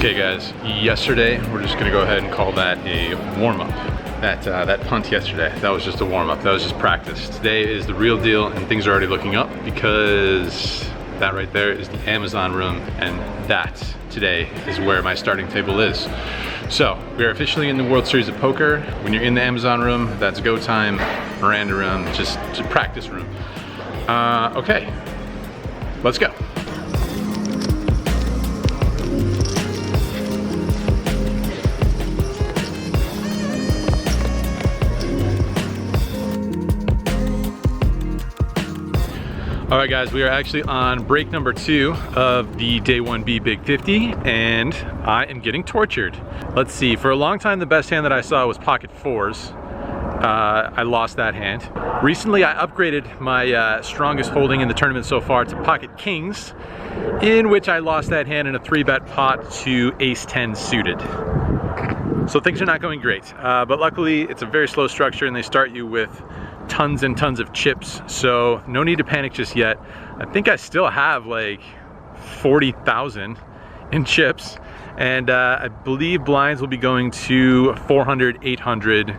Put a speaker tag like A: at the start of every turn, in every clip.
A: Okay guys, yesterday, we're just gonna go ahead and call that a warm-up. That punt yesterday, that was just a warm-up, that was just practice. Today is the real deal and things are already looking up because that right there is the Amazon room and that today is where my starting table is. So, we are officially in the World Series of Poker. When you're in the Amazon room, that's go time, Miranda room, just practice room. Okay, let's go. All right guys, we are actually on break number 2 of the day 1B Big 50 and I am getting tortured. Let's see, for a long time the best hand that I saw was pocket 4s. I lost that hand. Recently I upgraded my strongest holding in the tournament so far to pocket kings, in which I lost that hand in a 3-bet pot to ace 10 suited. So things are not going great, but luckily it's a very slow structure and they start you with tons and tons of chips, so no need to panic just yet. I think I still have like 40,000 in chips, and I believe blinds will be going to 400, 800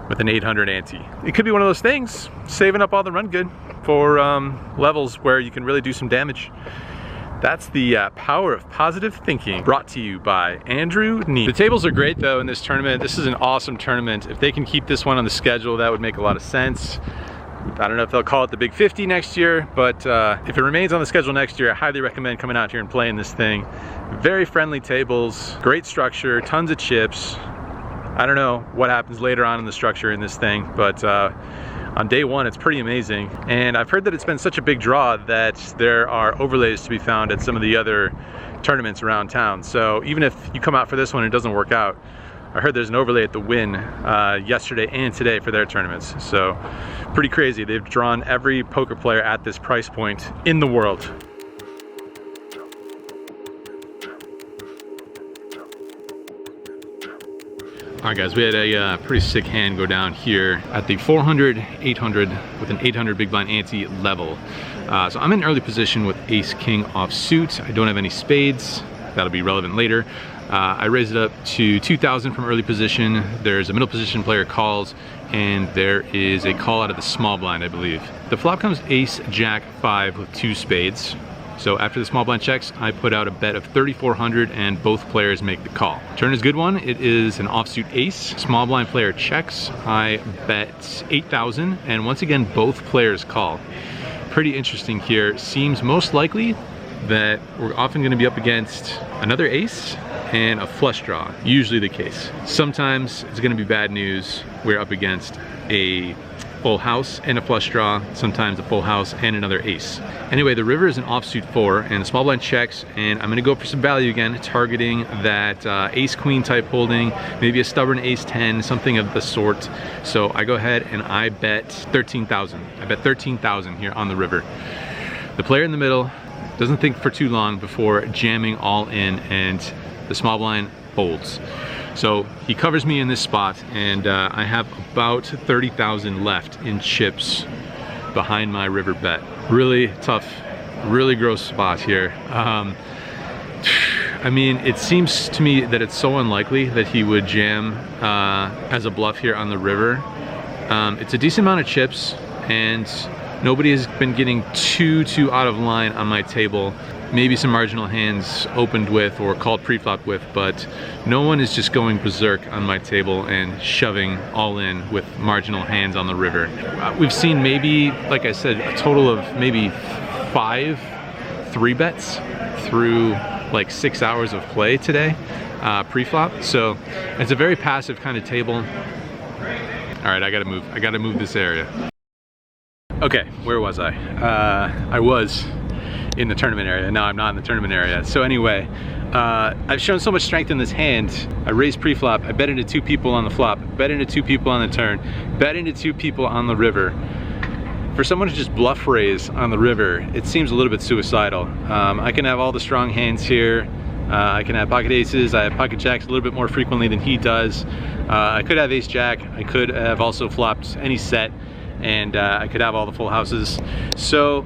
A: with an 800 ante. It could be one of those things, saving up all the run good for levels where you can really do some damage. That's the power of positive thinking, brought to you by Andrew, Neeme. The tables are great though in this tournament. This is an awesome tournament. If they can keep this one on the schedule, that would make a lot of sense. I don't know if they'll call it the Big 50 next year, but if it remains on the schedule next year, I highly recommend coming out here and playing this thing. Very friendly tables, great structure, tons of chips. I don't know what happens later on in the structure in this thing, but on day 1, it's pretty amazing. And I've heard that it's been such a big draw that there are overlays to be found at some of the other tournaments around town. So even if you come out for this one and it doesn't work out, I heard there's an overlay at the Win yesterday and today for their tournaments. So pretty crazy. They've drawn every poker player at this price point in the world. Alright guys, we had a pretty sick hand go down here at the 400, 800 with an 800 big blind ante level. So I'm in early position with ace king offsuit. I don't have any spades. That'll be relevant later. I raised it up to 2,000 from early position. There's a middle position player calls, and there is a call out of the small blind, I believe. The flop comes ace jack 5 with 2 spades. So after the small blind checks, I put out a bet of 3,400 and both players make the call. Turn is a good one. It is an offsuit ace. Small blind player checks. I bet 8,000 and once again, both players call. Pretty interesting here. Seems most likely that we're often going to be up against another ace and a flush draw. Usually the case. Sometimes it's going to be bad news. We're up against a full house and a flush draw, sometimes a full house and another ace. Anyway, the river is an offsuit 4 and the small blind checks, and I'm gonna go for some value again, targeting that ace queen type holding, maybe a stubborn ace 10, something of the sort. So I go ahead and I bet 13,000. I bet 13,000 here on the river. The player in the middle doesn't think for too long before jamming all in, and the small blind folds. So he covers me in this spot, and I have about 30,000 left in chips behind my river bet. Really tough, really gross spot here. I mean, it seems to me that it's so unlikely that he would jam as a bluff here on the river. It's a decent amount of chips, and nobody has been getting too out of line on my table. Maybe some marginal hands opened with or called pre-flop with, but no one is just going berserk on my table and shoving all in with marginal hands on the river. We've seen maybe, like I said, a total of maybe 5 3-bets through like 6 hours of play today, pre-flop. So it's a very passive kind of table. All right, I gotta move this area. Okay, where was I? I was in the tournament area. Now I'm not in the tournament area. So anyway, I've shown so much strength in this hand. I raised pre-flop, I bet into 2 people on the flop, bet into 2 people on the turn, bet into 2 people on the river. For someone to just bluff raise on the river, it seems a little bit suicidal. I can have all the strong hands here. I can have pocket aces, I have pocket jacks a little bit more frequently than he does. I could have ace jack, I could have also flopped any set, and I could have all the full houses. So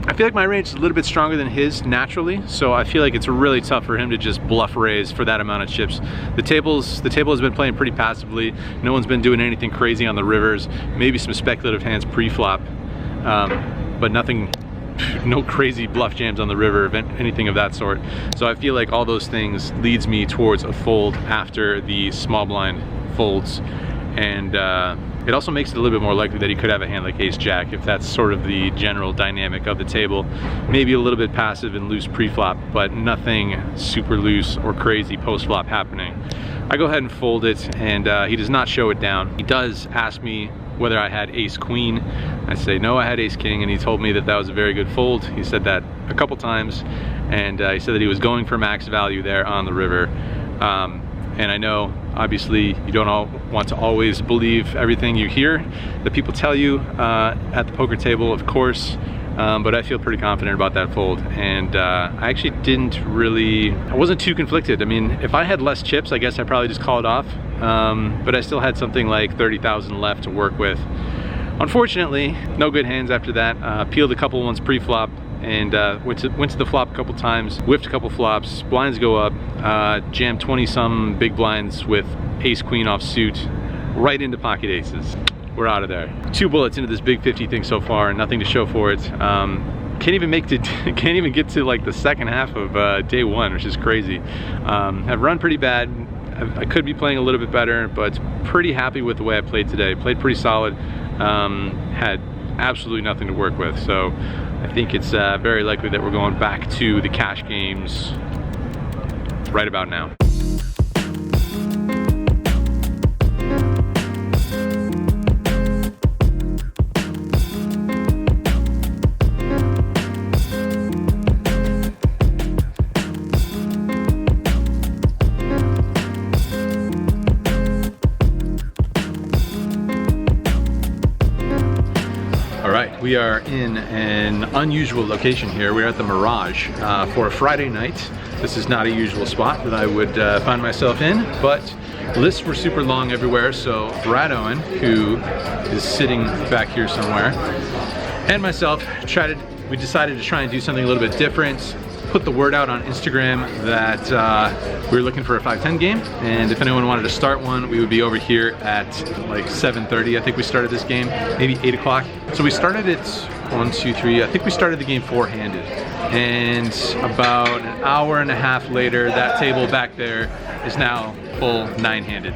A: I feel like my range is a little bit stronger than his naturally, so I feel like it's really tough for him to just bluff raise for that amount of chips. The table has been playing pretty passively. No one's been doing anything crazy on the rivers. Maybe some speculative hands pre-flop, but nothing, no crazy bluff jams on the river, anything of that sort. So I feel like all those things leads me towards a fold after the small blind folds, and it also makes it a little bit more likely that he could have a hand like ace-jack if that's sort of the general dynamic of the table. Maybe a little bit passive and loose pre-flop, but nothing super loose or crazy post-flop happening. I go ahead and fold it, and he does not show it down. He does ask me whether I had ace-queen. I say no, I had ace-king, and he told me that that was a very good fold. He said that a couple times, and he said that he was going for max value there on the river. And I know, obviously, you don't all want to always believe everything you hear that people tell you at the poker table, of course, but I feel pretty confident about that fold. And I actually I wasn't too conflicted. I mean, if I had less chips, I guess I'd probably just call it off. But I still had something like 30,000 left to work with. Unfortunately, no good hands after that. Peeled a couple ones pre-flop, and went to the flop a couple times, whiffed a couple flops, blinds go up, jammed 20-some big blinds with ace-queen off suit, right into pocket aces. We're out of there. 2 bullets into this big 50 thing so far, and nothing to show for it. Can't even get to like the second half of day 1, which is crazy. Have run pretty bad. I could be playing a little bit better, but pretty happy with the way I played today. Played pretty solid. Had absolutely nothing to work with, so I think it's very likely that we're going back to the cash games right about now. We are in an unusual location here. We're at the Mirage for a Friday night. This is not a usual spot that I would find myself in, but lists were super long everywhere, so Brad Owen, who is sitting back here somewhere, and myself we decided to try and do something a little bit different. Put the word out on Instagram that we were looking for a 5-10 game, and if anyone wanted to start one, we would be over here at like 7:30. I think we started this game, maybe 8 o'clock. So we started it 1, 2, 3. I think we started the game 4-handed, and about an hour and a half later, that table back there is now full 9-handed.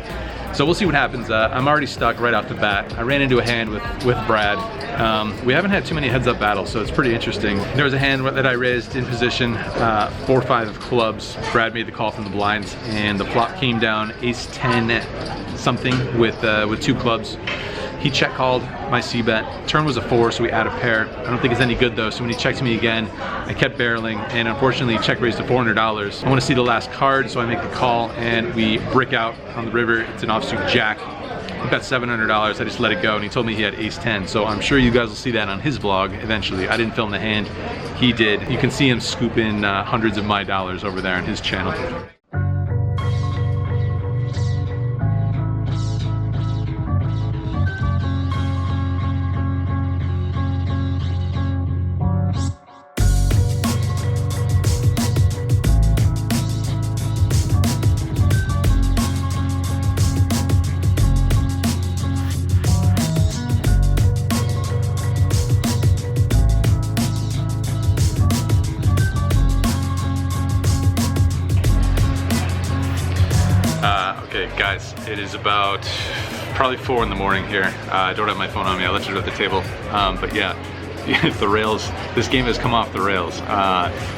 A: So we'll see what happens. I'm already stuck right off the bat. I ran into a hand with Brad. We haven't had too many heads-up battles, so it's pretty interesting. There was a hand that I raised in position, 4-5 of clubs. Brad made the call from the blinds, and the flop came down ace-10 something with 2 clubs. He check called my c-bet. Turn was a 4, so we add a pair. I don't think it's any good though, so when he checked me again, I kept barreling, and unfortunately check raised to $400. I want to see the last card, so I make the call, and we brick out on the river. It's an offsuit jack. We bet $700. I just let it go, and he told me he had ace-10, so I'm sure you guys will see that on his vlog eventually. I didn't film the hand, he did. You can see him scooping hundreds of my dollars over there on his channel. Okay guys, it is about probably 4 in the morning here. I don't have my phone on me, I left it at the table. But yeah, the rails, this game has come off the rails.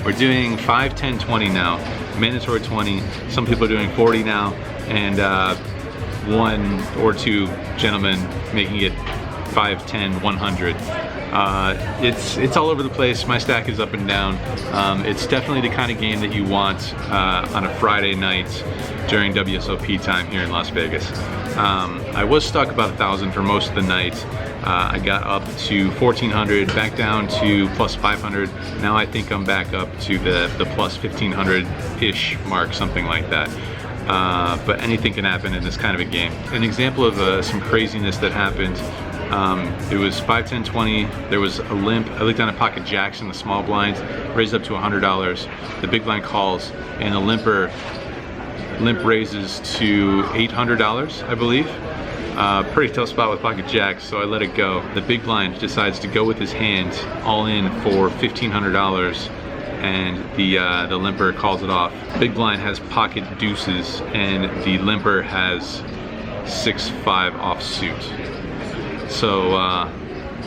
A: We're doing 5, 10, 20 now, mandatory 20. Some people are doing 40 now, and 1 or 2 gentlemen making it 5, 10, 100. It's all over the place. My stack is up and down. It's definitely the kind of game that you want on a Friday night during WSOP time here in Las Vegas. I was stuck about 1,000 for most of the night. I got up to 1,400, back down to plus 500. Now I think I'm back up to the plus 1,500-ish mark, something like that. But anything can happen in this kind of a game. An example of some craziness that happened It was 5, 10, 20. There was a limp. I looked down at pocket jacks in the small blinds, raised up to $100. The big blind calls, and the limp raises to $800, I believe. Pretty tough spot with pocket jacks, so I let it go. The big blind decides to go with his hand all in for $1,500, and the limper calls it off. Big blind has pocket deuces, and the limper has 6-5 offsuit. So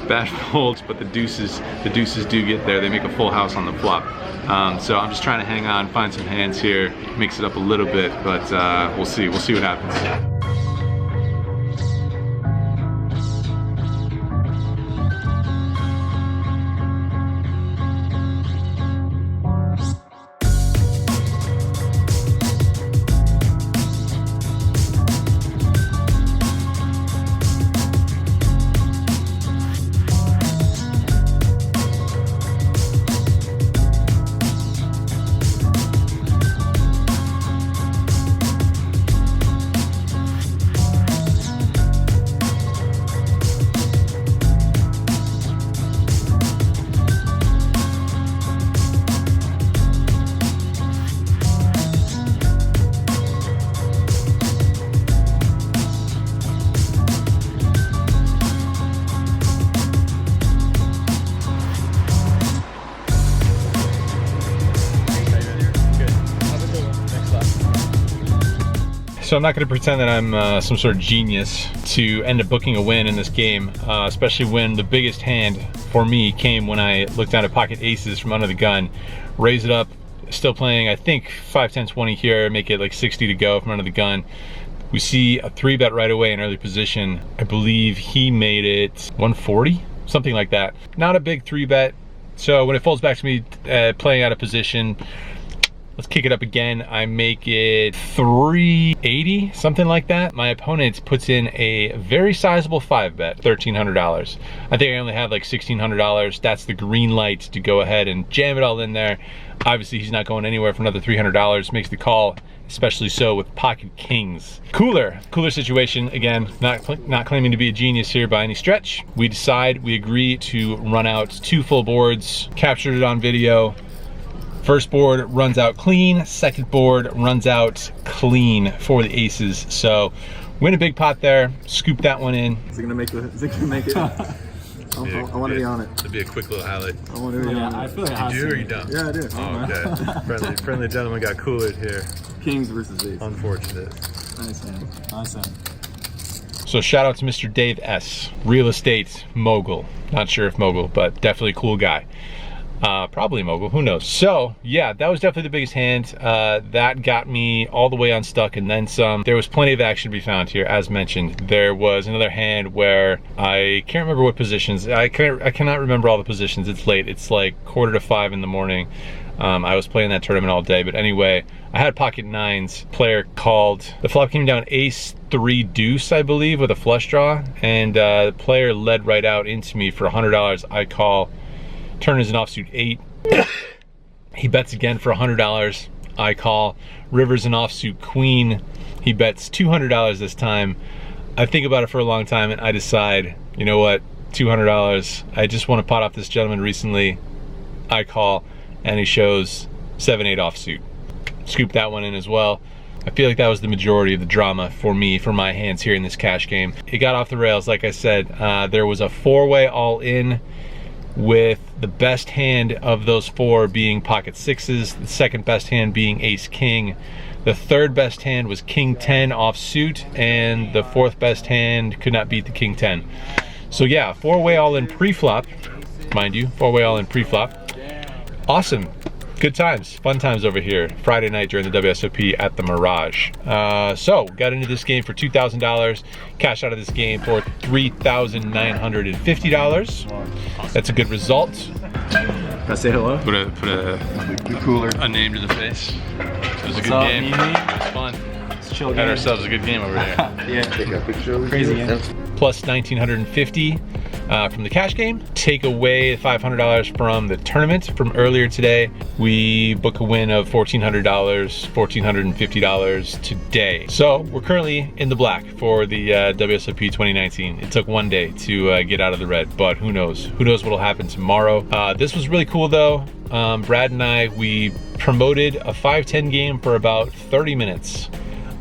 A: bad folds, but the deuces do get there. They make a full house on the flop. So I'm just trying to hang on, find some hands here, mix it up a little bit, but we'll see what happens. So I'm not going to pretend that I'm some sort of genius to end up booking a win in this game, especially when the biggest hand for me came when I looked down at pocket aces from under the gun, raise it up, still playing I think 5, 10, 20 here, make it like 60 to go from under the gun. We see a 3-bet right away in early position. I believe he made it 140, something like that. Not a big 3-bet. So when it folds back to me playing out of position, let's kick it up again. I make it 380, something like that. My opponent puts in a very sizable 5-bet, $1,300. I think I only have like $1,600. That's the green light to go ahead and jam it all in there. Obviously, he's not going anywhere for another $300. Makes the call, especially so with pocket kings. Cooler situation. Again, not claiming to be a genius here by any stretch. We agree to run out 2 full boards, captured it on video. First board runs out clean, second board runs out clean for the aces. So win a big pot there, scoop that one in.
B: Is it gonna make it? I want to be on it.
A: It'll be a quick little highlight.
B: I want to be on it.
C: I feel like
A: You do or you don't?
B: Yeah, I do.
A: Oh, okay. friendly gentleman got coolered here.
B: Kings versus ace.
A: Unfortunate.
B: Nice man.
C: Nice hand.
A: So shout out to Mr. Dave S. Real estate mogul. Not sure if mogul, but definitely a cool guy. Probably mogul, who knows. So yeah, that was definitely the biggest hand. That got me all the way unstuck and then some. There was plenty of action to be found here, as mentioned. There was another hand where I can't remember what positions. I cannot remember all the positions. It's late. It's like 4:45 in the morning. I was playing that tournament all day, but anyway, I had pocket nines. Player called. The flop came down ace 3 deuce, I believe, with a flush draw, and the player led right out into me for $100. I call. Turn is an offsuit 8. He bets again for $100. I call. River's an offsuit queen. He bets $200 this time. I think about it for a long time and I decide, you know what, $200. I just want to pot off this gentleman recently. I call, and he shows 7-8 offsuit. Scoop that one in as well. I feel like that was the majority of the drama for me, for my hands here in this cash game. It got off the rails, like I said. There was a 4-way all in, with the best hand of those 4 being pocket 6s, the second best hand being ace king, the third best hand was king 10 offsuit, and the 4th best hand could not beat the king 10. So yeah, 4-way all in pre-flop, mind you, 4-way all in pre-flop. Awesome. Good times, fun times over here. Friday night during the WSOP at the Mirage. So, got into this game for $2,000. Cashed out of this game for $3,950. That's a good result.
B: Can I say hello?
A: Put a name to the face. It was a good game. It was fun.
C: Chill
A: Had ourselves a good game over here.
C: Yeah.
B: Take a picture.
C: Crazy game.
A: Plus 1,950. from the cash game, take away $500 from the tournament from earlier today. We book a win of $1,400, $1,450 today. So we're currently in the black for the WSOP 2019. It took one day to get out of the red, but who knows? Who knows what'll happen tomorrow? This was really cool though. Brad and I, we promoted a 5-10 game for about 30 minutes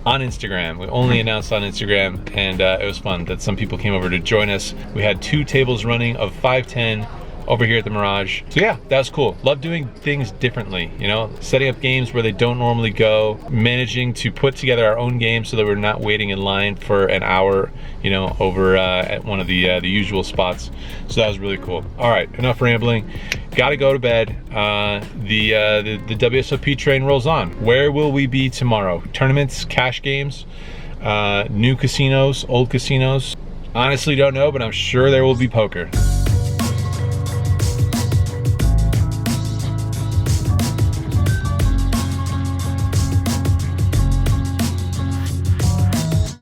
A: on Instagram. We only announced on Instagram, and it was fun that some people came over to join us. We had 2 tables running of 5-10 over here at the Mirage. So yeah, that was cool. Love doing things differently, you know, setting up games where they don't normally go, managing to put together our own games so that we're not waiting in line for an hour, you know, over at one of the usual spots. So that was really cool. All right, enough rambling. Gotta go to bed. The WSOP train rolls on. Where will we be tomorrow? Tournaments, cash games, new casinos, old casinos. Honestly don't know, but I'm sure there will be poker.